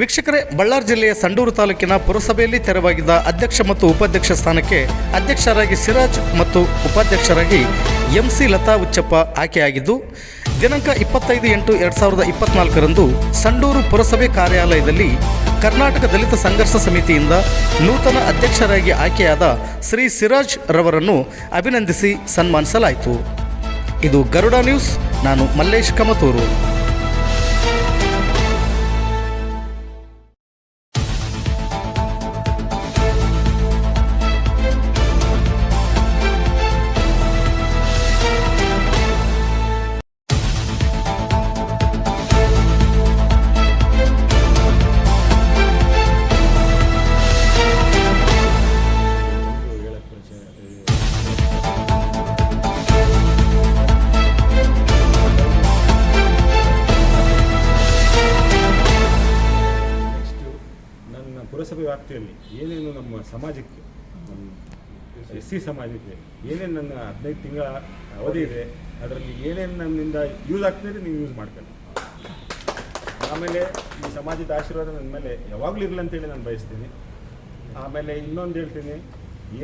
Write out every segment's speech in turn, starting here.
ವೀಕ್ಷಕರೇ, ಬಳ್ಳಾರಿ ಜಿಲ್ಲೆಯ ಸಂಡೂರು ತಾಲೂಕಿನ ಪುರಸಭೆಯಲ್ಲಿ ತೆರವಾಗಿದ್ದ ಅಧ್ಯಕ್ಷ ಮತ್ತು ಉಪಾಧ್ಯಕ್ಷ ಸ್ಥಾನಕ್ಕೆ ಅಧ್ಯಕ್ಷರಾಗಿ ಸಿರಾಜ್ ಮತ್ತು ಉಪಾಧ್ಯಕ್ಷರಾಗಿ ಎಂಸಿ ಲತಾ ಹುಚ್ಚಪ್ಪ ಆಯ್ಕೆಯಾಗಿದ್ದು, ದಿನಾಂಕ 25/8/2024ರಂದು ಸಂಡೂರು ಪುರಸಭೆ ಕಾರ್ಯಾಲಯದಲ್ಲಿ ಕರ್ನಾಟಕ ದಲಿತ ಸಂಘರ್ಷ ಸಮಿತಿಯಿಂದ ನೂತನ ಅಧ್ಯಕ್ಷರಾಗಿ ಆಯ್ಕೆಯಾದ ಶ್ರೀ ಸಿರಾಜ್ ರವರನ್ನು ಅಭಿನಂದಿಸಿ ಸನ್ಮಾನಿಸಲಾಯಿತು. ಇದು ಗರುಡ ನ್ಯೂಸ್. ನಾನು ಮಲ್ಲೇಶ್ ಕಮತೂರು. ಪುರಸಭೆ ವ್ಯಾಪ್ತಿಯಲ್ಲಿ ಏನೇನು ನಮ್ಮ ಸಮಾಜಕ್ಕೆ, ನಮ್ಮ SC ಸಮಾಜಕ್ಕೆ ಏನೇನು ನನ್ನ 15 ತಿಂಗಳ ಅವಧಿ ಇದೆ, ಅದರಲ್ಲಿ ಏನೇನು ನನ್ನಿಂದ ಯೂಸ್ ಆಗ್ತಿದೆ ನೀವು ಯೂಸ್ ಮಾಡ್ಕೊಳ್ಳಿ. ಆಮೇಲೆ ಈ ಸಮಾಜದ ಆಶೀರ್ವಾದ ನನ್ನ ಮೇಲೆ ಯಾವಾಗಲೂ ಇರಲಿ ಅಂತೇಳಿ ನಾನು ಬಯಸ್ತೀನಿ. ಆಮೇಲೆ ಇನ್ನೊಂದು ಹೇಳ್ತೀನಿ,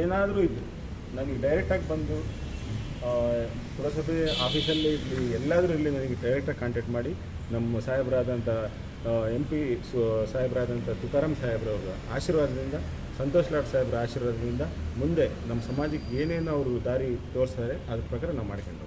ಏನಾದರೂ ಇದ್ದರು ನನಗೆ ಡೈರೆಕ್ಟಾಗಿ ಬಂದು ಪುರಸಭೆ ಆಫೀಸಲ್ಲಿ ಇರಲಿ ಎಲ್ಲಾದರೂ ಇರಲಿ ನನಗೆ ಡೈರೆಕ್ಟಾಗಿ ಕಾಂಟ್ಯಾಕ್ಟ್ ಮಾಡಿ ನಮ್ಮ ಸಾಹೇಬರಾದಂಥ MP ಸಾಹೇಬರಾದಂಥ ತುಕಾರಾಮ್ ಸಾಹೇಬ್ರವರ ಆಶೀರ್ವಾದದಿಂದ, ಸಂತೋಷ್ ಲಾಡ್ ಸಾಹೇಬ್ರ ಆಶೀರ್ವಾದದಿಂದ ಮುಂದೆ ನಮ್ಮ ಸಮಾಜಕ್ಕೆ ಏನೇನು ಅವರು ದಾರಿ ತೋರಿಸ್ತಾರೆ ಅದ್ರ ಪ್ರಕಾರ ನಾವು ಮಾಡ್ಕೊಂಡು